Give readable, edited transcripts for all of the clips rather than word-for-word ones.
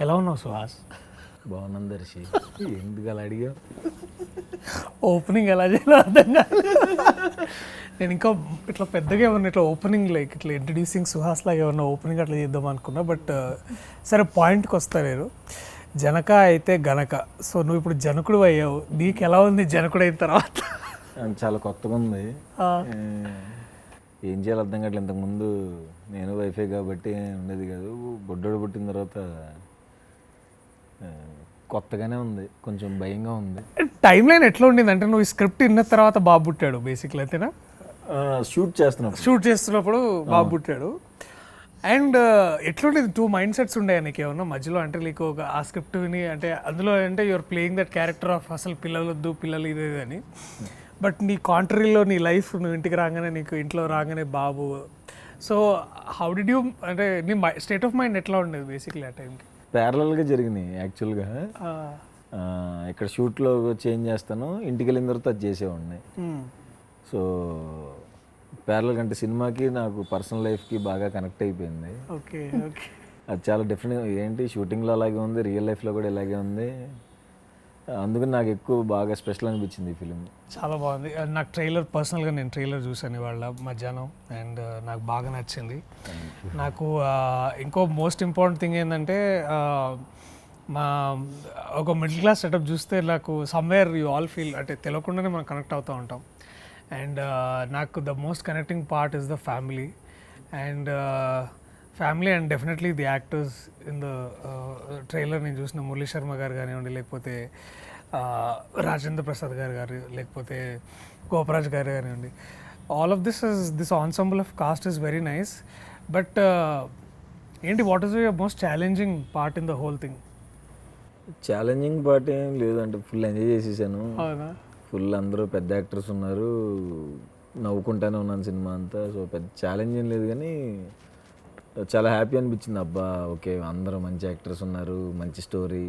ఎలా ఉన్నావు సుహాస్? బాగున్నాను దర్శి. ఎందుకు అలా అడిగా? ఓపెనింగ్ ఎలా చేయాలో అర్థం కాదు. నేను ఇంకా ఇట్లా పెద్దగా ఏమన్నా ఇట్లా ఓపెనింగ్ లైక్ ఇట్లా ఇంట్రడ్యూసింగ్ సుహాస్ లాగా ఏమన్నా ఓపెనింగ్ అట్లా చేద్దాం అనుకున్నా. బట్ సరే, పాయింట్కి వస్తా నేను. జనక అయితే గనక. సో నువ్వు ఇప్పుడు జనకుడు అయ్యావు, నీకు ఎలా ఉంది జనకుడు అయిన తర్వాత? చాలా కొత్తగా ఉంది. ఏం చేయాలి అర్థం కావట్లేదు. ఇంతకుముందు నేను వైఫై కాబట్టి ఉండేది కాదు. బొడ్డోడు పుట్టిన తర్వాత కొత్తగానే ఉంది, కొంచెం భయంగా ఉంది. టైం లైన్ ఎట్లా ఉండింది అంటే, నువ్వు ఈ స్క్రిప్ట్ విన్న తర్వాత బాబు పుట్టాడు బేసిక్లీ, అంతేనా? షూట్ చేస్తున్నప్పుడు బాబు పుట్టాడు. అండ్ ఎట్లుండేది? టూ మైండ్ సెట్స్ ఉండే నీకు ఏమన్నా మధ్యలో? అంటే నీకు ఒక ఆ స్క్రిప్ట్ విని అంటే అందులో అంటే your playing that character of అసలు పిల్లలు వద్దు పిల్లలు ఇదే అని, బట్ నీ కాంట్రీలో నీ లైఫ్, నువ్వు ఇంటికి రాగానే నీకు ఇంట్లో రాగానే బాబు. సో హౌ డిడ్ యూ అంటే నీ స్టేట్ ఆఫ్ మైండ్ ఎట్లా ఉండేది బేసిక్లీ ఆ టైంకి? ప్యారలల్గా జరిగినాయి యాక్చువల్గా. ఇక్కడ షూట్లో చేంజ్ చేస్తాను, ఇంటికి వెళ్ళిన తర్వాత అది చేసేవాడిని. సో ప్యారలల్ అంటే సినిమాకి నాకు పర్సనల్ లైఫ్కి బాగా కనెక్ట్ అయిపోయింది. Okay okay. అది చాలా డిఫరెంట్. ఏంటి షూటింగ్లో అలాగే ఉంది, రియల్ లైఫ్లో కూడా ఇలాగే ఉంది. అందుకని నాకు ఎక్కువ బాగా స్పెషల్ అనిపించింది ఈ ఫిలిం. చాలా బాగుంది. నాకు ట్రైలర్, పర్సనల్గా నేను ట్రైలర్ చూసాను ఇవాళ మధ్యాహ్నం, అండ్ నాకు బాగా నచ్చింది. నాకు ఇంకో మోస్ట్ ఇంపార్టెంట్ థింగ్ ఏంటంటే, మా ఒక మిడిల్ క్లాస్ సెటప్ చూస్తే నాకు సమ్వేర్ యూ ఆల్ ఫీల్ అంటే తెలియకుండానే మనం కనెక్ట్ అవుతూ ఉంటాం. అండ్ నాకు the most connecting part is the family and definitely the actors in the trailer. నేను చూసిన మురళీ శర్మ గారు కానివ్వండి, లేకపోతే రాజేంద్ర ప్రసాద్ గారు లేకపోతే గోపరాజ్ గారు కానివ్వండి, all of this ensemble of cast is very nice. But ఏంటి, what is your most challenging part in the whole thing? Challenging part ఏం లేదంటే ఫుల్ ఎంజాయ్ చేసేసాను. అవునా? ఫుల్ అందరూ పెద్ద యాక్టర్స్ ఉన్నారు, నవ్వుకుంటానే ఉన్నాను సినిమా అంతా. సో పెద్ద ఛాలెంజ్ ఏం లేదు, కానీ చాలా హ్యాపీ అనిపించింది. అబ్బా ఓకే, అందరూ మంచి యాక్టర్స్ ఉన్నారు, మంచి స్టోరీ,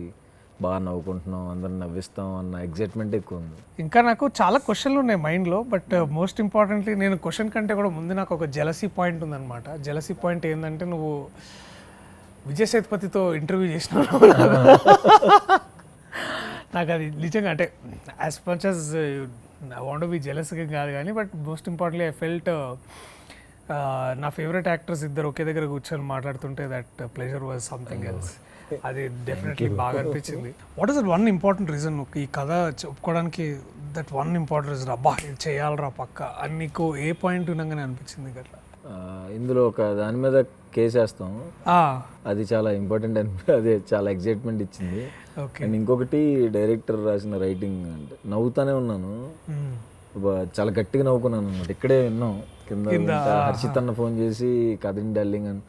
బాగా నవ్వుకుంటున్నాం, అందరం నవ్విస్తాం అన్న ఎగ్జైట్మెంట్ ఎక్కువ ఉంది. ఇంకా నాకు చాలా క్వశ్చన్లు ఉన్నాయి మైండ్లో, బట్ మోస్ట్ ఇంపార్టెంట్లీ నేను క్వశ్చన్ కంటే కూడా ముందు నాకు ఒక జెలసీ పాయింట్ ఉందన్నమాట. జెలసీ పాయింట్ ఏంటంటే, నువ్వు విజయ్ సేతుపతితో ఇంటర్వ్యూ చేసినావు. నాకు అది నిజంగా అంటే as much as I want be జెలస్గా కాదు కానీ, but most importantly I felt నా ఫేవరెట్ యాక్టర్స్ ఇద్దరు ఒకే దగ్గర కూర్చొని మాట్లాడుతుంటే that pleasure was something else. అది డెఫినెట్లీ బాగా అనిపించింది. What is that one important reason ఈ కథ చెప్పుకోవడానికి? దట్ వన్ ఇంపార్టెంట్ రీజన్, అబ్బా ఇది చేయాలరా పక్క అని నీకు ఏ పాయింట్ వినగానే అనిపించింది అట్లా? ఇందులో ఒక దాని మీద కేసు వేస్తాం, అది చాలా ఇంపార్టెంట్ అదే చాలా ఎగ్జైట్మెంట్ ఇచ్చింది. అండ్ ఇంకొకటి డైరెక్టర్ రాసిన రైటింగ్, అంటే నవ్వుతానే ఉన్నాను, చాలా గట్టిగా నవ్వుకున్నాను అనమాట. ఇక్కడే విన్నాం కింద హర్షిత్ అన్న ఫోన్ చేసి కథని డార్లింగ్ అని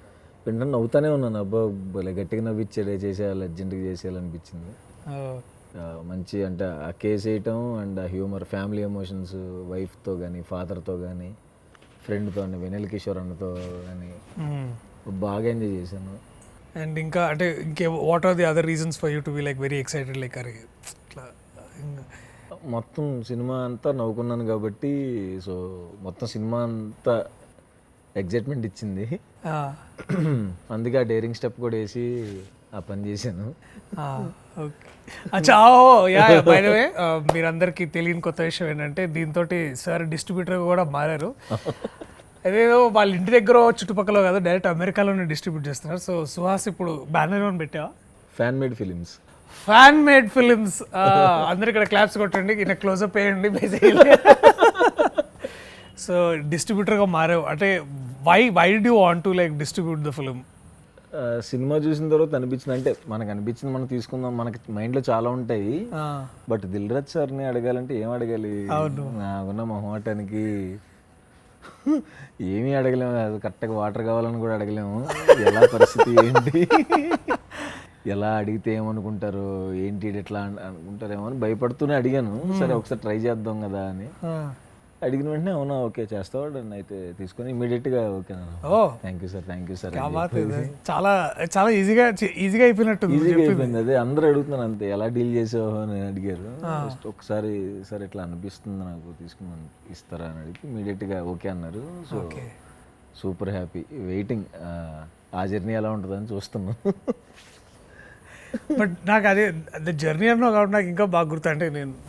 వింటాను, నవ్వుతానే ఉన్నాను. అబ్బా భలే గట్టిగా నవ్విచ్చాడే, చేసేయాలి అర్జెంట్గా చేసేయాలనిపించింది. మంచి అంటే ఆ కేసు వేయటం అండ్ ఆ హ్యూమర్, ఫ్యామిలీ ఎమోషన్స్, వైఫ్తో కానీ ఫాదర్తో కానీ ఫ్రెండ్తో అని వెనెల్ కిషోర్ అన్నతో కానీ బాగా ఎంజాయ్ చేశాను. అండ్ ఇంకా అంటే what are the other reasons for you to be like very excited? Like అరే ఇట్లా మొత్తం సినిమా అంతా నవ్వుకున్నాను కాబట్టి, సో మొత్తం సినిమా అంతా ఎగ్జైట్మెంట్ ఇచ్చింది. అందుకే ఆ డేరింగ్ స్టెప్ కూడా వేసి ఆ పని చేశాను. అచ్చా, బై ద వే మీరందరికీ తెలియని కొత్త విషయం ఏంటంటే, దీంతో సార్ డిస్ట్రిబ్యూటర్ కూడా మారారు. అదేదో వాళ్ళ ఇంటి దగ్గర చుట్టుపక్కల కాదు, డైరెక్ట్ అమెరికాలోనే డిస్ట్రిబ్యూట్ చేస్తున్నారు. సో సుహాస్ ఇప్పుడు బ్యానర్ అని పెట్టావా? Fan made films. Fan made films. అందరు ఇక్కడ క్లాప్స్ కొట్టండి, ఇక్కడ క్లోజప్ వేయండి బేసికలీ. సో డిస్ట్రిబ్యూటర్గా మారావు అంటే, why do you want to like distribute the film? Cinema చూసిన తర్వాత అనిపించింది, అంటే మనకు అనిపించింది మనం తీసుకుందాం, మనకి మైండ్లో చాలా ఉంటాయి. బట్ దిల్ రాజు సార్ని అడగాలంటే ఏం అడగాలి? నాకున్న మొహమాటానికి ఏమీ అడగలేము. అది కరెక్ట్గా వాటర్ కావాలని కూడా అడగలేము. ఎలా పరిస్థితి ఏంటి, ఎలా అడిగితే ఏమనుకుంటారు, ఏంటి ఎట్లా అనుకుంటారేమో అని భయపడుతూనే అడిగాను. సరే ఒకసారి ట్రై చేద్దాం కదా అని అడిగిన వెంటనే అవునా ఓకే చేస్తావాడు అని అయితే తీసుకొని ఇమీడియట్గా ఓకే థ్యాంక్ యూ సార్. చాలా చాలా ఈజీగా అయిపోయినట్టు. ఈజీగా అయిపోయింది. అదే అందరూ అడుగుతున్నాను అంతే, ఎలా డీల్ చేసావు అని అడిగారు. ఒకసారి సార్ ఇట్లా అనిపిస్తుంది నాకు, తీసుకుని ఇస్తారా అని అడిగి ఇమీడియట్గా ఓకే అన్నారు. So super happy. వెయిటింగ్ ఆ జర్నీ ఎలా ఉంటుందని చూస్తున్నాను. బట్ నాకు అదే జర్నీ అన్నావు కాబట్టి నాకు ఇంకా బాగా గుర్తు. అంటే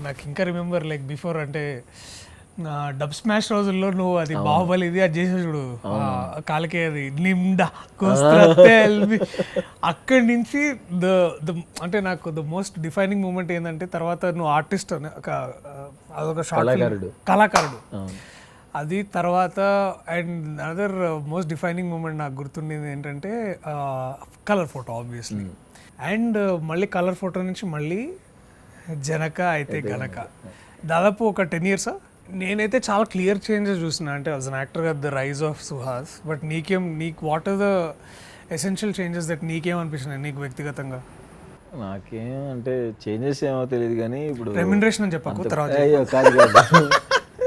నాకు ఇంకా రిమెంబర్ లైక్ బిఫోర్ అంటే డబ్ స్మాష్ రోజుల్లో నువ్వు అది బాహుబలి ఇది అది చేసే చూడు కాలకే అది నిండా కోస్తే అక్కడి నుంచి అంటే నాకు ద మోస్ట్ డిఫైనింగ్ మూమెంట్ ఏంటంటే తర్వాత నువ్వు ఆర్టిస్ట్ అని అదొక కళాకారుడు అది. తర్వాత and other most defining moment నాకు గుర్తుండేది ఏంటంటే కలర్ ఫోటో ఆబ్వియస్లీ. అండ్ మళ్ళీ కలర్ ఫోటో నుంచి మళ్ళీ జనక అయితే గనక దాదాపు ఒక 10 years. నేనైతే చాలా క్లియర్ చేంజెస్ చూసిన అంటే as an actor the rise of Suhas. But నీకు what are the essential changes that నీకేం అనిపిస్తున్నాయి నీకు వ్యక్తిగతంగా? నాకేం అంటే చేంజెస్ ఏమో తెలియదు కానీ ఇప్పుడు రెమ్యునరేషన్ అని చెప్పకు తర్వాత.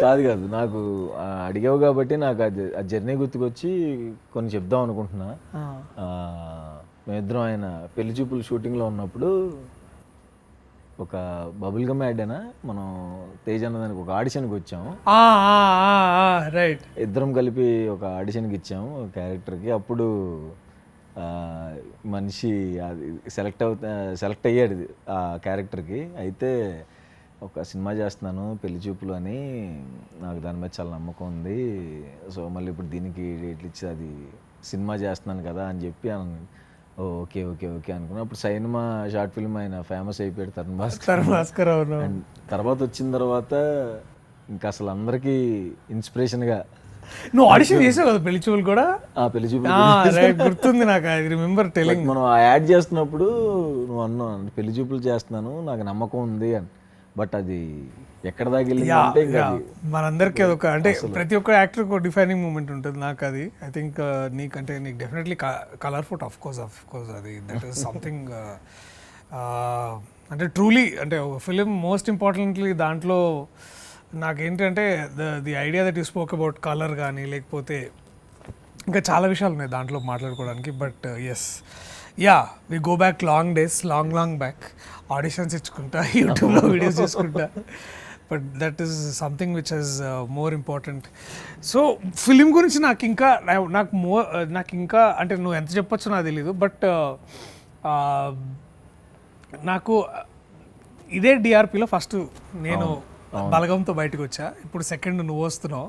కాదు నాకు అడిగావు కాబట్టి నాకు ఆ జర్నీ గుర్తుకొచ్చి కొన్ని చెప్దాం అనుకుంటున్నా. మేమిద్దరం ఆయన పెళ్లి చూపులు షూటింగ్లో ఉన్నప్పుడు ఒక బబుల్ గమ్ యాడేనా మనం తేజ్ అన్నదానికి ఒక ఆడిషన్కి వచ్చాము. రైట్, ఇద్దరం కలిపి ఒక ఆడిషన్కి ఇచ్చాము క్యారెక్టర్కి. అప్పుడు మనిషి అది సెలెక్ట్ అయ్యాడు ఆ క్యారెక్టర్కి. అయితే ఒక సినిమా చేస్తున్నాను పెళ్లి చూపులు అని, నాకు దాని మీద చాలా నమ్మకం ఉంది. సో మళ్ళీ ఇప్పుడు దీనికి డేట్లు ఇచ్చి అది సినిమా చేస్తున్నాను కదా అని చెప్పి ఓకే ఓకే ఓకే అనుకున్నా. అప్పుడు సినిమా షార్ట్ ఫిల్మ్ ఆయన ఫేమస్ అయిపోయాడు తరుణ్ భాస్కర్. అండ్ తర్వాత వచ్చిన తర్వాత ఇంకా అసలు అందరికీ ఇన్స్పిరేషన్గా. నువ్వు ఆడిషన్ చేసావు కదా పెళ్లి చూపులు కూడా? పెళ్లి చూపులు గుర్తుంది నాకు, ఐ రిమెంబర్ టెలింగ్. మనం ఆ యాడ్ చేస్తున్నప్పుడు నువ్వు అన్నావు పెళ్లి చూపులు చేస్తున్నాను నాకు నమ్మకం ఉంది అని. బట్ అది ఎక్కడ దాకా మనందరికీ అదొక అంటే ప్రతి ఒక్క యాక్టర్కి ఒక డిఫైనింగ్ మూమెంట్ ఉంటుంది. నాకు అది ఐ థింక్ నీకు definitely colour photo of course అది దట్ ఈస్ సంథింగ్ అంటే ట్రూలీ అంటే ఒక ఫిలిం మోస్ట్ ఇంపార్టెంట్లీ దాంట్లో నాకేంటంటే the idea that you spoke about colour కానీ లేకపోతే ఇంకా చాలా విషయాలు ఉన్నాయి దాంట్లో మాట్లాడుకోవడానికి. But as we go back long days, long back auditions ఇచ్చుకుంటా, యూట్యూబ్లో వీడియోస్ చేసుకుంటా. But that is something which is more important. So film గురించి నాకు ఇంకా అంటే నువ్వు ఎంత చెప్పొచ్చో నాకు తెలీదు. బట్ నాకు ఇదే డిఆర్పిలో ఫస్ట్ నేను బలగంతో బయటకు వచ్చా, ఇప్పుడు సెకండ్ నువ్వు వస్తున్నావు.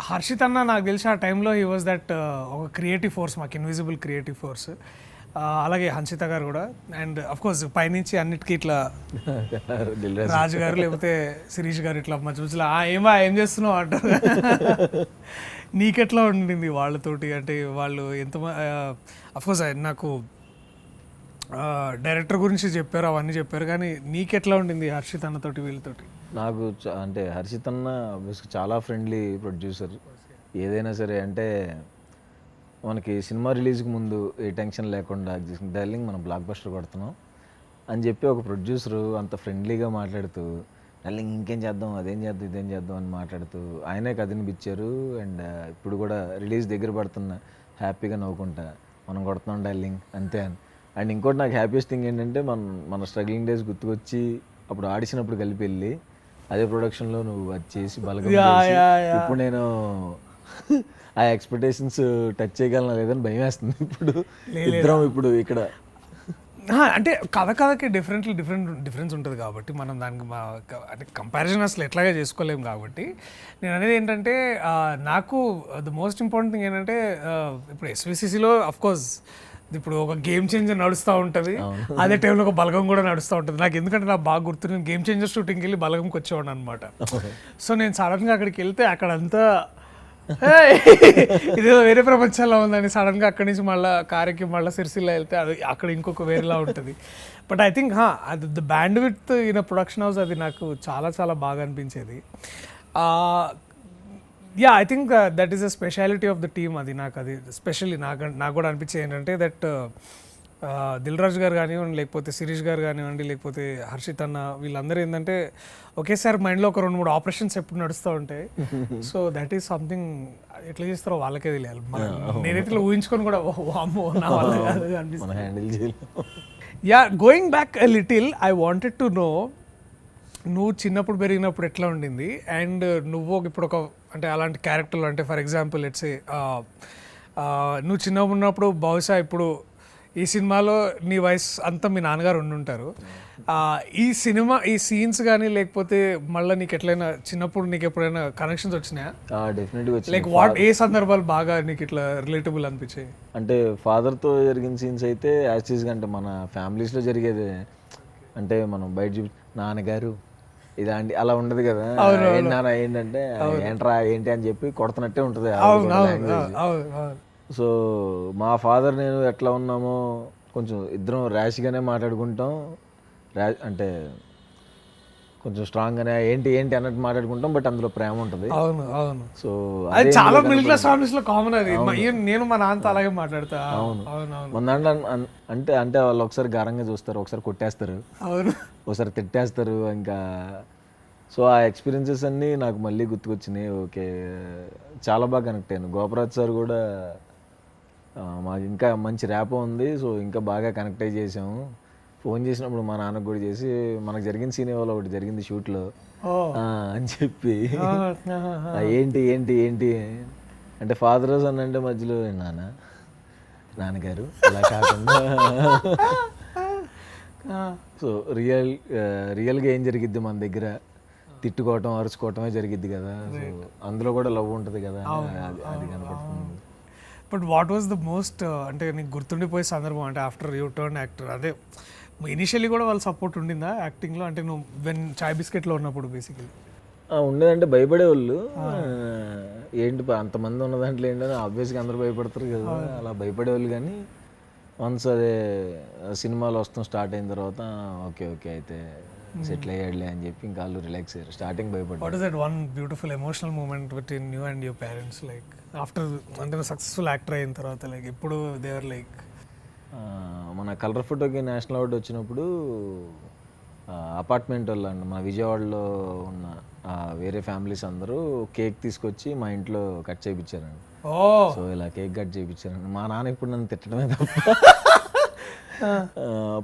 హర్షిత్ అన్న నాకు తెలిసి ఆ టైంలో హీ వాజ్ దట్ ఒక క్రియేటివ్ ఫోర్స్, మాకు ఇన్విజిబుల్ క్రియేటివ్ ఫోర్స్. అలాగే హన్షిత గారు కూడా. అండ్ అఫ్ కోర్స్ పైనుంచి అన్నిటికీ ఇట్లా రాజు గారు లేకపోతే శిరీష్ గారు ఇట్లా మధ్య మధ్యలో ఏం చేస్తున్నావు అంటారు. నీకెట్లా ఉండింది వాళ్ళతోటి? అంటే వాళ్ళు ఎంత అఫ్ కోర్స్ నాకు డైరెక్టర్ గురించి చెప్పారు, అవన్నీ చెప్పారు, కానీ నీకెట్లా ఉండింది హర్షిత్ అన్నతోటి వీళ్ళతోటి? నాకు అంటే హర్షిత్ అన్న చాలా ఫ్రెండ్లీ ప్రొడ్యూసర్. ఏదైనా సరే అంటే మనకి సినిమా రిలీజ్కి ముందు ఏ టెన్షన్ లేకుండా డార్లింగ్ మనం బ్లాక్ బస్టర్ కొడుతున్నాం అని చెప్పి ఒక ప్రొడ్యూసరు అంత ఫ్రెండ్లీగా మాట్లాడుతూ డార్లింగ్ ఇంకేం చేద్దాం అదేం చేద్దాం ఇదేం చేద్దాం అని మాట్లాడుతూ ఆయనే కథనిపించారు. అండ్ ఇప్పుడు కూడా రిలీజ్ దగ్గర పడుతున్న హ్యాపీగా నవ్వుకుంటా మనం కొడుతున్నాం డార్లింగ్ అంతే అని. అండ్ ఇంకోటి నాకు హ్యాపీయెస్ట్ థింగ్ ఏంటంటే మన స్ట్రగ్లింగ్ డేస్ గుర్తుకొచ్చి అప్పుడు ఆడిషనప్పుడు కలిపి వెళ్ళి అదే ప్రొడక్షన్లో నువ్వు అది చేసి బలగం ఇప్పుడు నేను ఆ ఎక్స్పెక్టేషన్స్ టచ్ చేయగలనా లేదని భయం వేస్తుంది. ఇప్పుడు ఇద్దరం ఇప్పుడు ఇక్కడ అంటే కథకి డిఫరెన్స్ ఉంటుంది కాబట్టి మనం దానికి అంటే కంపారిజన్ అసలు ఎట్లాగా చేసుకోలేము. కాబట్టి నేను అనేది ఏంటంటే నాకు ద మోస్ట్ ఇంపార్టెంట్ థింగ్ ఏంటంటే ఇప్పుడు ఎస్విసిసిలో అఫ్కోర్స్ ఇప్పుడు ఒక గేమ్ చేంజర్ నడుస్తూ ఉంటుంది, అదే టైంలో ఒక బలగం కూడా నడుస్తూ ఉంటుంది. నాకు ఎందుకంటే నాకు బాగా గుర్తు, నేను గేమ్ చేంజర్ షూటింగ్కి వెళ్ళి బలగంకి వచ్చేవాడు అనమాట. సో నేను సడన్గా అక్కడికి వెళ్తే అక్కడంతా ఇదేదో వేరే ప్రపంచంలో ఉందని సడన్గా అక్కడి నుంచి మళ్ళీ కారుకి మళ్ళీ సిరిసిల్ల వెళ్తే అది అక్కడ ఇంకొక వేరేలా ఉంటుంది. బట్ ఐ థింక్ అది the band with in production house అది నాకు చాలా చాలా బాగా అనిపించేది. I think that is a speciality of the team. అది స్పెషల్లీ నాకు కూడా అనిపించేది ఏంటంటే దట్ దిల్ రాజు గారు కానివ్వండి, లేకపోతే శిరీష్ గారు కానివ్వండి, లేకపోతే హర్షిత్ అన్న, వీళ్ళందరూ ఏంటంటే ఒకేసారి మైండ్లో ఒక 2-3 ఆపరేషన్స్ ఎప్పుడు నడుస్తూ ఉంటాయి. సో దట్ ఈస్ సంథింగ్ ఎట్లా చేస్తారో వాళ్ళకే తెలియాలి. నేనైతే ఊహించుకొని కూడా అమ్మో నా వల్ల కాదు అనిపిస్తుంది. Going back a little, I wanted to know నువ్వు చిన్నప్పుడు పెరిగినప్పుడు ఎట్లా ఉండింది, అండ్ నువ్వు ఇప్పుడు ఒక అంటే అలాంటి క్యారెక్టర్లు అంటే ఫర్ ఎగ్జాంపుల్ లెట్స్ సే నువ్వు చిన్నగా ఉన్నప్పుడు బహుశా ఇప్పుడు ఈ సినిమాలో నీ వయసు అంతా మీ నాన్నగారు ఉండుంటారు. ఈ సినిమా ఈ సీన్స్ కానీ లేకపోతే మళ్ళీ నీకు ఎట్లయినా చిన్నప్పుడు నీకు ఎప్పుడైనా కనెక్షన్స్ వచ్చినాయా? డెఫినెట్గా వచ్చింది. లైక్ ఏ సందర్భాలు బాగా నీకు ఇట్లా రిలేటబుల్ అనిపించాయి? అంటే ఫాదర్తో జరిగిన సీన్స్ అయితే యాక్చువల్గా అంటే మన ఫ్యామిలీస్లో జరిగేది. అంటే మనం బయట నాన్నగారు ఇలాంటి అలా ఉండదు కదా, ఏంటి నాన్న ఏంటంటే ఏంట్రా ఏంటి అని చెప్పి కొడుతున్నట్టే ఉంటుంది. సో మా ఫాదర్ నేను ఎట్లా ఉన్నామో కొంచెం ఇద్దరం ర్యాష్గానే మాట్లాడుకుంటాం, అంటే కొంచెం స్ట్రాంగ్గానే ఏంటి ఏంటి అన్నట్టు మాట్లాడుకుంటాం, బట్ అందులో ప్రేమ ఉంటుంది. అవును అవును. సో అది చాలా మిడిల్ క్లాస్ ఫ్యామిలీస్ లో కామన్. అది నేను మా నాన్నతో అలాగే మాట్లాడతా. అవును. మన దాంట్లో అంటే అంటే వాళ్ళు ఒకసారి గారంగా చూస్తారు, ఒకసారి కొట్టేస్తారు, అవును, ఒకసారి తిట్టేస్తారు. ఇంకా సో ఆ ఎక్స్పీరియన్సెస్ అన్నీ నాకు మళ్ళీ గుర్తుకొచ్చినాయి. ఓకే, చాలా బాగా కనెక్ట్ అయ్యాను. గోపరాజ్ సార్ కూడా మాకు ఇంకా మంచి ర్యాప్ ఉంది, సో ఇంకా బాగా కనెక్ట్ అయ్యి చేసాము. ఫోన్ చేసినప్పుడు మా నాన్నకు కూడా చేసి మనకు జరిగిన సీన్ ఇవాళ ఒకటి జరిగింది షూట్లో అని చెప్పి ఏంటి ఏంటి ఏంటి అంటే ఫాదర్ సన్ అంటే మధ్యలో నాన్నగారు అలా కాకుండా సో రియల్గా ఏం జరిగిద్ది మన దగ్గర, తిట్టుకోవటం అరుచుకోవటమే జరిగిద్ది కదా, సో అందులో కూడా లవ్ ఉంటుంది కదా, అది కనపడుతుంది. But what was the most అంటే నీకు గుర్తుండిపోయే సందర్భం అంటే ఆఫ్టర్ యూ టర్న్ యాక్టర్? అదే ఇనిషియల్లీ కూడా వాళ్ళ సపోర్ట్ ఉండిందా యాక్టింగ్లో? అంటే నువ్వు వెన్ చాయ్ బిస్కెట్లో ఉన్నప్పుడు బేసికలీ ఉండేదంటే భయపడేవాళ్ళు. ఏంటి అంతమంది ఉన్న దాంట్లో ఏంటని ఆబ్వియస్గా అందరూ భయపడతారు కదా, అలా భయపడేవాళ్ళు. కానీ వన్స్ అదే సినిమాలు వస్తాం స్టార్ట్ అయిన తర్వాత ఓకే ఓకే అయితే సెటిల్ అయ్యాడులే అని చెప్పి ఇంకా వాళ్ళు రిలాక్స్ అయ్యారు. స్టార్టింగ్ భయపడ్డారు. What is that one beautiful emotional movement between you and your parents like after అంటే సక్సెస్ఫుల్ యాక్టర్ అయిన తర్వాత? లైక్ ఎప్పుడు దేవర్ లైక్ మన కలర్ ఫోటోకి నేషనల్ అవార్డు వచ్చినప్పుడు అపార్ట్మెంట్ వాళ్ళు అండి మా విజయవాడలో ఉన్న వేరే ఫ్యామిలీస్ అందరూ కేక్ తీసుకొచ్చి మా ఇంట్లో కట్ చేయించారండి. సో ఇలా కేక్ కట్ చేయించారండి. మా నాన్న ఇప్పుడు నన్ను తిట్టడమే తప్ప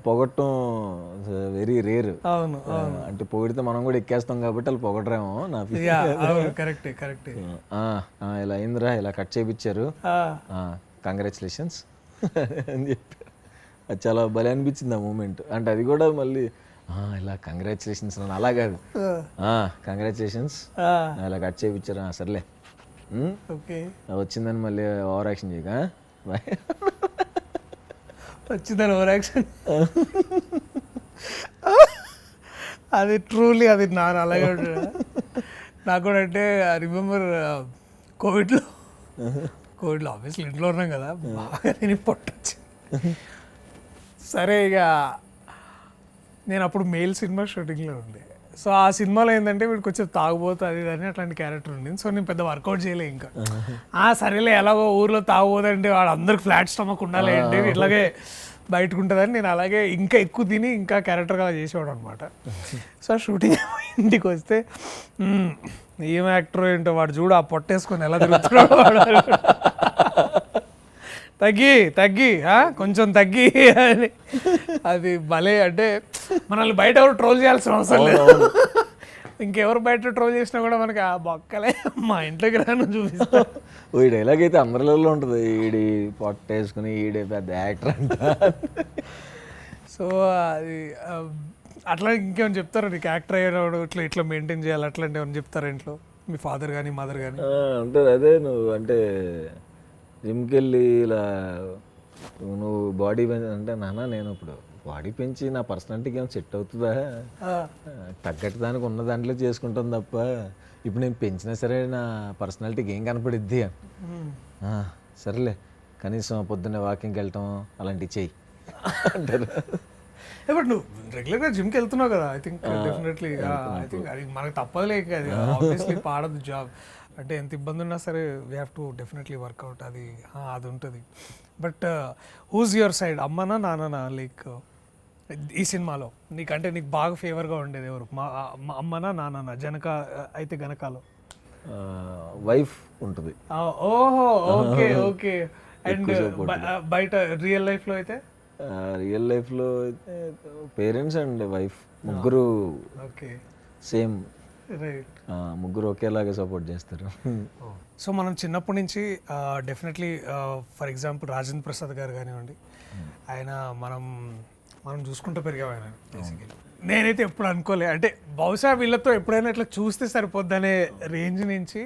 పొగట్టం వెరీ రేర్. అవును, అంటే పొగిడితే మనం కూడా ఎక్కేస్తాం కాబట్టి వాళ్ళు పొగడరేమో నా కరెక్ట్ కరెక్ట్. ఇలా అయిందిరా, ఇలా కట్ చేయించారు, కంగ్రాచులేషన్స్ అని చెప్పి అది చాలా భలే అనిపించింది ఆ మూమెంట్. అంటే అది కూడా మళ్ళీ ఇలా కంగ్రాచులేషన్స్ అని అలా కాదు, కంగ్రాచులేషన్స్ ఇలా కట్ చేయించారు, సర్లే వచ్చిందని మళ్ళీ ఓవర్ యాక్షన్ చేయక బాయ్ వచ్చిందని ఓవర్ యాక్షన్. అది ట్రూలీ అది నాన్న అలాగే ఉంటుంది నాకు కూడా. అంటే ఐ రిమెంబర్ కోవిడ్లో ఆబ్వియస్లీ ఇంట్లో ఉన్నాం కదా, బాగా నేను పొట్టొచ్చింది. సరే ఇక నేను అప్పుడు మెయిల్ సినిమా షూటింగ్లో ఉండే. సో ఆ సినిమాలో ఏంటంటే వీడికి కొంచెం తాగుబోతు అది అని అట్లాంటి క్యారెక్టర్ ఉండింది. సో నేను పెద్ద వర్కౌట్ చేయలే. ఇంకా సరేలే ఎలాగో ఊర్లో తాగుబోదంటే వాడు అందరికి ఫ్లాట్ స్టమక్ ఉండాలి అంటే ఇట్లాగే బయటకు ఉంటుందని నేను అలాగే ఇంకా ఎక్కువ తిని ఇంకా క్యారెక్టర్గా చేసేవాడు అనమాట. సో షూటింగ్ ఇంటికి వస్తే ఏం యాక్టర్ ఏంటో వాడు చూడు ఆ పొట్టేసుకొని ఎలా తిరుగుతున్నాడు వాడు, తగ్గి కొంచెం తగ్గి అని. అది భలే అంటే మనల్ని బయట ఎవరు ట్రోల్ చేయాల్సిన అవసరం లేదు. ఇంకెవరు బయట ట్రోల్ చేసినా కూడా మనకి ఆ బొక్కలే మా ఇంట్లోకి రాను చూపిస్తా. ఈ డైలాగ్ అయితే అందరిలో ఉంటుంది, ఈడి పొట్టేసుకుని ఈడే పెద్ద యాక్టర్ అంట. సో అది అట్లా ఇంకేమైనా చెప్తారా నీకు యాక్టర్ అయ్యేవాడు ఇట్లా మెయింటైన్ చేయాలి అట్లాంటి ఏమైనా చెప్తారా ఇంట్లో మీ ఫాదర్ కానీ మదర్ కానీ? అంటే అదే నువ్వు అంటే జిమ్కి వెళ్ళి ఇలా నువ్వు బాడీ అంటే నాన్న నేను ఇప్పుడు బాడీ పెంచి నా పర్సనాలిటీకి ఏమైనా సెట్ అవుతుందా, తగ్గట్టు దానికి ఉన్న దాంట్లో చేసుకుంటాను తప్ప ఇప్పుడు నేను పెంచినా సరే నా పర్సనాలిటీకి ఏం కనపడిద్ది సరేలే కనీసం పొద్దున్నే వాకింగ్కి వెళ్ళటం అలాంటివి చెయ్యి అంటారు. బట్ నువ్వు రెగ్యులర్గా జిమ్కి వెళ్తున్నావు కదా, I think definitely I think అది మనకు తప్పదులే. అది ఆబ్వియస్లీ పాడదు జాబ్. అంటే ఎంత ఇబ్బంది ఉన్నా సరే we have to definitely work out, అది ఉంటుంది. బట్ హూజ్ యువర్ సైడ్, అమ్మనా నాన్ననా? లైక్ ఈ సినిమాలో నీకంటే నీకు బాగా ఫేవర్గా ఉండేది ఎవరు, మా అమ్మనా నాన్ననా? జనక అయితే గనకాలో వైఫ్ ఉంటుంది. ఓహో ఓకే ఓకే. అండ్ బయట రియల్ లైఫ్లో అయితే? రియల్ లైఫ్లో అయితే పేరెంట్స్ అండ్ వైఫ్ ముగ్గురు ఓకే సేమ్, రైట్, ముగ్గురు ఒకేలాగా సపోర్ట్ చేస్తారు. సో మనం చిన్నప్పటి నుంచి definitely for example Rajendra Prasad గారు కానివ్వండి, ఆయన మనం చూసుకుంటూ పెరిగాం ఆయన బేసికలీ. నేనైతే ఎప్పుడు అనుకోలే, అంటే బహుశా వీళ్ళతో ఎప్పుడైనా ఇట్లా చూస్తే సరిపోద్దనే రేంజ్ నుంచి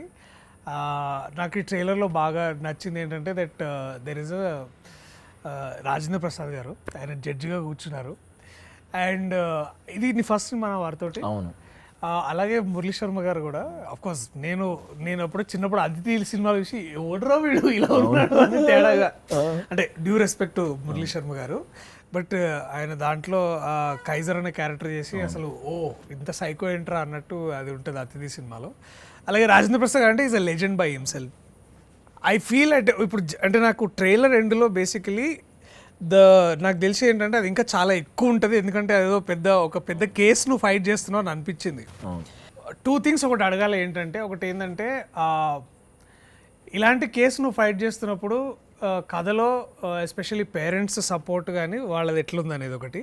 నాకు ఈ ట్రైలర్లో బాగా నచ్చింది ఏంటంటే that there is Rajendra Prasad గారు, ఆయన జడ్జిగా కూర్చున్నారు. అండ్ ఇది ఫస్ట్ మన వారితోటి. అవును. అలాగే మురళీ శర్మ గారు కూడా అఫ్ కోర్స్ నేను అప్పుడు చిన్నప్పుడు అతిథి సినిమా చూసి ఎవడరా వీడు ఇలా ఉన్నాడు అని తేడాగా, అంటే డ్యూ రెస్పెక్ట్ మురళీ శర్మ గారు, బట్ ఆయన దాంట్లో కైజర్ అనే క్యారెక్టర్ చేసి అసలు ఇంత సైకో ఏంట్రా అన్నట్టు అది ఉంటుంది అతిథి సినిమాలో. అలాగే రాజేంద్ర ప్రసాద్ అంటే is a legend by himself. I feel అంటే ఇప్పుడు అంటే నాకు ట్రైలర్ ఎండ్లో బేసికలీ నాకు తెలిసి ఏంటంటే అది ఇంకా చాలా ఎక్కువ ఉంటుంది, ఎందుకంటే అదేదో ఒక పెద్ద కేసును ఫైట్ చేస్తున్నావు అని అనిపించింది. 2 things ఒకటి అడగాలి ఏంటంటే, ఒకటి ఏంటంటే ఇలాంటి కేసు నువ్వు ఫైట్ చేస్తున్నప్పుడు కథలో ఎస్పెషల్లీ పేరెంట్స్ సపోర్ట్ కానీ వాళ్ళది ఎట్లుంది అనేది ఒకటి.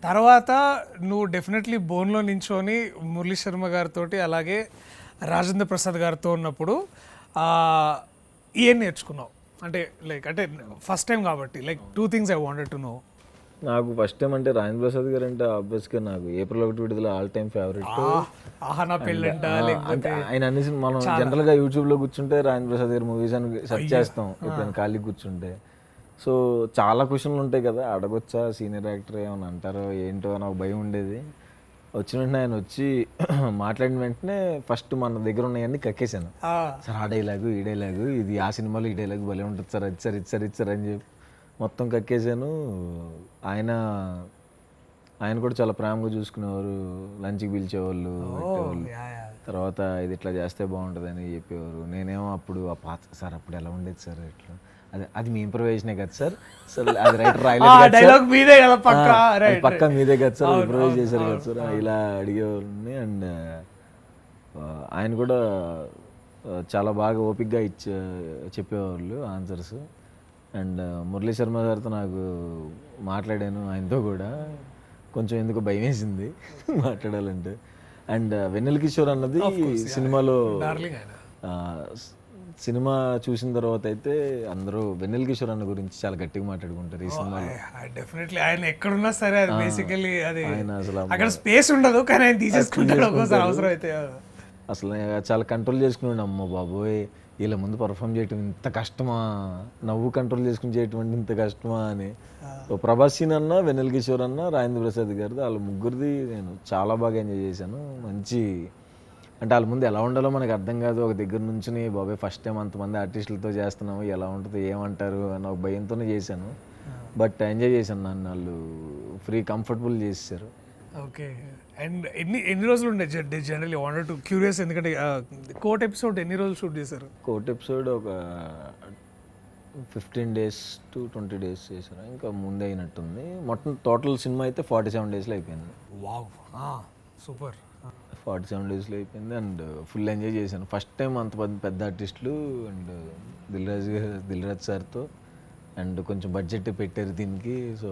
తర్వాత నువ్వు డెఫినెట్లీ బోన్లో నించొని మురళీ శర్మ గారితో అలాగే రాజేంద్ర ప్రసాద్ గారితో ఉన్నప్పుడు ఏం నేర్చుకున్నావు? అంటే లైక్ అంటే ఫస్ట్ టైం కాబట్టి like 2 things I wanted to know. నాకు ఫస్ట్ టైం అంటే రాజేంద్ర ప్రసాద్ గారు అంటే ఆబ్వియస్గా నాకు ఏప్రిల్ 1 విడుదల ఆల్ టైమ్ ఫేవరెట్. నా పెళ్ళంట అంటే ఆయన అన్ని మనం జనరల్గా యూట్యూబ్లో కూర్చుంటే రాజేంద్ర ప్రసాద్ గారి మూవీస్ అని సెర్చ్ చేస్తాం ఎప్పుడైనా ఖాళీ కూర్చుంటే. సో చాలా క్వశ్చన్లు ఉంటాయి కదా, అడగొచ్చా సీనియర్ యాక్టర్ ఏమన్నా అంటారో ఏంటో అని ఒక భయం ఉండేది. వచ్చిన వెంటనే ఆయన వచ్చి మాట్లాడిన వెంటనే ఫస్ట్ మన దగ్గర ఉన్నాయన్నీ కక్కేసాను. సార్ ఆ డైలాగు ఈ డైలాగు ఇది ఆ సినిమాలో ఈ డైలాగు భలే ఉంటుంది సార్, అది సార్ ఇది సార్ ఇది సార్ అని చెప్పి మొత్తం కక్కేసాను. ఆయన కూడా చాలా ప్రేమగా చూసుకునేవారు, లంచ్కి పిలిచేవాళ్ళు, పెట్టేవాళ్ళు. తర్వాత ఇది ఇట్లా చేస్తే బాగుంటుంది అని చెప్పేవారు. నేనేమో అప్పుడు ఆ పాత సార్ అప్పుడు ఎలా ఉండేది సార్ ఇట్లా, అది మీ ఇంప్రూవైజేషనే కదా సార్, సార్ అది రైటర్ రాయలేదు మీదే కదా పక్కా మీదే కదా సార్, ఇంప్రూవైజ్ చేశారు కదా సార్ ఇలా అడిగేవాళ్ళని. అండ్ ఆయన కూడా చాలా బాగా ఓపిక్గా చెప్పేవాళ్ళు ఆన్సర్స్. అండ్ మురళీ శర్మ గారితో నాకు మాట్లాడాను, ఆయనతో కూడా కొంచెం ఎందుకు భయం వేసింది మాట్లాడాలంటే. అండ్ వెన్నెల కిషోర్ అన్నది సినిమాలో సినిమా చూసిన తర్వాత అయితే అందరూ వెన్నెల కిషోర్ అన్న గురించి చాలా గట్టిగా మాట్లాడుకుంటారు ఈ సినిమాలో. డెఫినెట్లీ ఆయన ఎక్కడున్నా సరే అది బేసికల్లీ అది అక్కడ స్పేస్ ఉండదు కానీ ఆయన తీసేసుకుంటాడు ఒక్కోసారి అవసరం అయితే. అసలు చాలా కంట్రోల్ చేసుకున్నాడు. అమ్మ బాబోయ్ వీళ్ళ ముందు పర్ఫామ్ చేయటం ఇంత కష్టమా, నవ్వు కంట్రోల్ చేసుకుని చేయటం అంటే ఇంత కష్టమా అని. ప్రభాస్ సీన్ అన్న, వెన్నెల కిషోర్ అన్న, రాజేంద్ర ప్రసాద్ గారిది వాళ్ళ ముగ్గురిది నేను చాలా బాగా ఎంజాయ్ చేశాను. మంచి అంటే వాళ్ళ ముందు ఎలా ఉండాలో మనకు అర్థం కాదు, ఒక దగ్గర నుంచి బాబాయ్ ఫస్ట్ టైం అంతమంది ఆర్టిస్టులతో చేస్తున్నాము ఎలా ఉంటుంది ఏమంటారు అని ఒక భయంతోనే చేశాను. బట్ ఎంజాయ్ చేశాను, నన్ను వాళ్ళు ఫ్రీ కంఫర్టబుల్ చేశారు. ఓకే. అండ్ ఎన్ని రోజులు ఉండే జనరల్లీ వాంటెడ్ టు క్యూరియస్, ఎందుకంటే కోర్ట్ ఎపిసోడ్ ఎన్ని రోజులు షూట్ చేశారు? కోర్ట్ ఎపిసోడ్ ఒక 15 days to 20 days చేశారు, ఇంకా ముందే అయినట్టుంది. మొత్తం టోటల్ సినిమా అయితే 47 daysలో అయిపోయింది. Wow, super. 47 daysలో అయిపోయింది. అండ్ ఫుల్ ఎంజాయ్ చేశాను. ఫస్ట్ టైం అంత పెద్ద ఆర్టిస్టులు అండ్ దిల్రాజ్ సార్తో అండ్ కొంచెం బడ్జెట్ పెట్టారు దీనికి. సో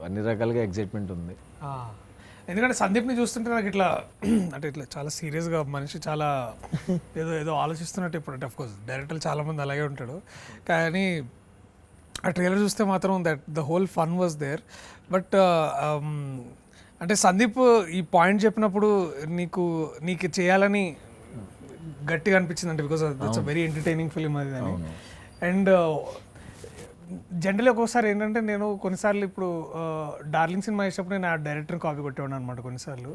అన్ని రకాలుగా ఎగ్జైట్మెంట్ ఉంది. ఎందుకంటే సందీప్ని చూస్తుంటే నాకు ఇట్లా అంటే ఇట్లా చాలా సీరియస్గా మనిషి, చాలా ఏదో ఆలోచిస్తున్నట్టు. ఇప్పుడు అంటే అఫ్కోర్స్ డైరెక్టర్లు చాలామంది అలాగే ఉంటాడు, కానీ ఆ ట్రైలర్ చూస్తే మాత్రం that the whole fun was there. But అంటే సందీప్ ఈ పాయింట్ చెప్పినప్పుడు నీకు చేయాలని గట్టిగా అనిపించింది అంటే because that's a very entertaining film అది అని. అండ్ జనరల్లీ ఒక్కోసారి ఏంటంటే నేను కొన్నిసార్లు ఇప్పుడు డార్లింగ్ సినిమా చేసినప్పుడు నేను ఆ డైరెక్టర్ కాపీ కొట్టేవాడు అనమాట కొన్నిసార్లు.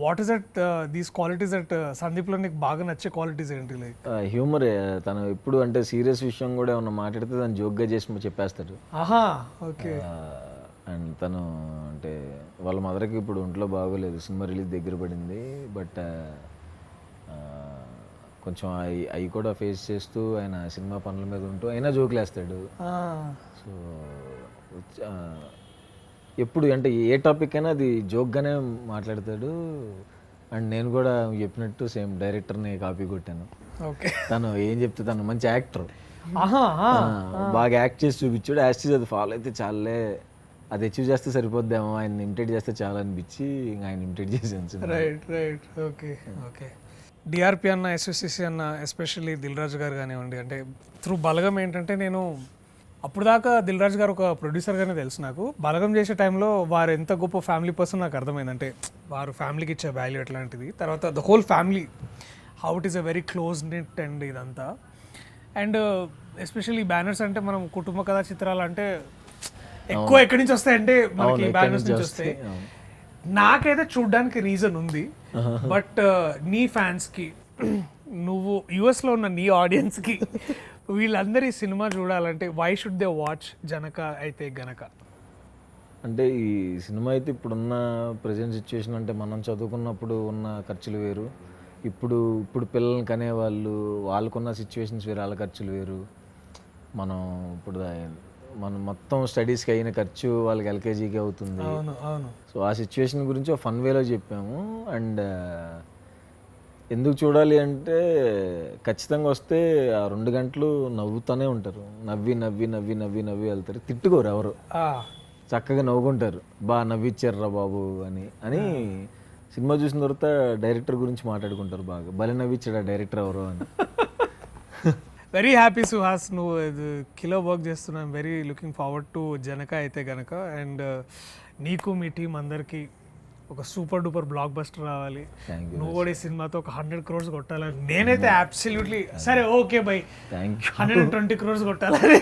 What is that these qualities that సందీప్లో నీకు బాగా నచ్చే క్వాలిటీస్ ఏంటి? లైక్ హ్యూమర్, తను ఎప్పుడు అంటే సీరియస్ విషయం కూడా ఏమన్నా మాట్లాడితే తను జోక్గా చేసి చెప్పేస్తాడు. ఓకే. అండ్ తను అంటే వాళ్ళ మదర్కి ఇప్పుడు ఒంట్లో బాగోలేదు, సినిమా రిలీజ్ దగ్గర పడింది. బట్ కొంచెం అవి కూడా ఫేస్ చేస్తూ ఆయన సినిమా పనుల మీద ఉంటూ అయినా జోకులు వేస్తాడు. సో ఎప్పుడు అంటే ఏ టాపిక్ అయినా అది జోక్గానే మాట్లాడతాడు. అండ్ నేను కూడా చెప్పినట్టు సేమ్ డైరెక్టర్ని కాపీ కొట్టాను. తను ఏం చెప్తే తను మంచి యాక్టర్, బాగా యాక్ట్ చేసి చూపించాడు. యాక్చువల్లీ అది ఫాలో అయితే చాలే, అది అచీవ్ చేస్తే సరిపోద్దేమో, ఆయన ఇమిటేట్ చేస్తే చాలా అనిపించి ఇంకా ఆయన ఇమిటేట్ చేశాను. రైట్. ఓకే. డిఆర్పి అన్న, ఎస్ఎస్సిసి అన్న, ఎస్పెషల్లీ దిల్ రాజు గారు కానివ్వండి, అంటే త్రూ బలగం ఏంటంటే నేను అప్పుడు దాకా దిల్ రాజు గారు ఒక ప్రొడ్యూసర్గానే తెలుసు నాకు. బలగం చేసే టైంలో వారు ఎంత గొప్ప ఫ్యామిలీ పర్సన్ నాకు అర్థమైంది. అంటే వారు ఫ్యామిలీకి ఇచ్చే వాల్యూ ఎట్లాంటిది, తర్వాత the whole family how it is a very close knit and ఇదంతా. అండ్ ఎస్పెషల్లీ బ్యానర్స్ అంటే మనం కుటుంబ కథా చిత్రాలు అంటే ఎక్కువ ఎక్కడి నుంచి వస్తాయంటే మనకి బ్యానర్స్ నుంచి వస్తాయి. నాకైతే చూడడానికి రీజన్ ఉంది, బట్ నీ ఫ్యాన్స్కి, నువ్వు యుఎస్లో ఉన్న నీ ఆడియన్స్కి వీళ్ళందరి సినిమా చూడాలంటే why should they watch Janaka Aithe Ganaka? అంటే ఈ సినిమా అయితే ఇప్పుడున్న ప్రజెంట్ సిచ్యువేషన్, అంటే మనం చదువుకున్నప్పుడు ఉన్న ఖర్చులు వేరు, ఇప్పుడు పిల్లల్ని కనేవాళ్ళు వాళ్ళకున్న సిచ్యువేషన్స్ వేరు, వాళ్ళ ఖర్చులు వేరు. మనం ఇప్పుడు మనం మొత్తం స్టడీస్కి అయిన ఖర్చు వాళ్ళకి ఎల్కేజీకి అవుతుంది. సో ఆ సిచ్యువేషన్ గురించి ఒక ఫన్ వేలో చెప్పాము. అండ్ ఎందుకు చూడాలి అంటే ఖచ్చితంగా వస్తే ఆ 2 గంటలు నవ్వుతూనే ఉంటారు, నవ్వి నవ్వి నవ్వి నవ్వి నవ్వి వెళ్తారు, తిట్టుకోరు ఎవరు, చక్కగా నవ్వుకుంటారు, నవ్విచ్చారురా బాబు అని సినిమా చూసిన తర్వాత డైరెక్టర్ గురించి మాట్లాడుకుంటారు, బాగా భలే నవ్విచ్చాడు ఆ డైరెక్టర్ ఎవరు అని. వెరీ హ్యాపీ సుహాస్, నువ్వు కిలో వర్క్ చేస్తున్నాను. Very looking forward to Janaka Aithe గనక. అండ్ నీకు మీ టీం అందరికీ ఒక సూపర్ డూపర్ బ్లాక్ బస్టర్ రావాలి. నువ్వు కూడా ఈ సినిమాతో ఒక 100 crores కొట్టాలని నేనైతే అబ్సల్యూట్లీ, సరే ఓకే బై, 120 crores కొట్టాలని.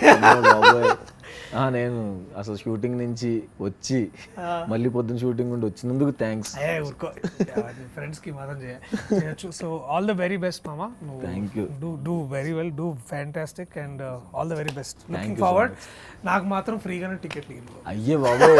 నేను అసలు షూటింగ్ నుంచి వచ్చి మళ్ళీ పొద్దున్న షూటింగ్ ఉండి వచ్చినందుకు థ్యాంక్స్. ఫ్రెండ్స్కి మాత్రం చేయొచ్చు. So all the very best మామా. Thank you. Do very well, do fantastic and all the very best. Looking forward. నాకు మాత్రం ఫ్రీగానే టికెట్లు అయ్యే బాబు.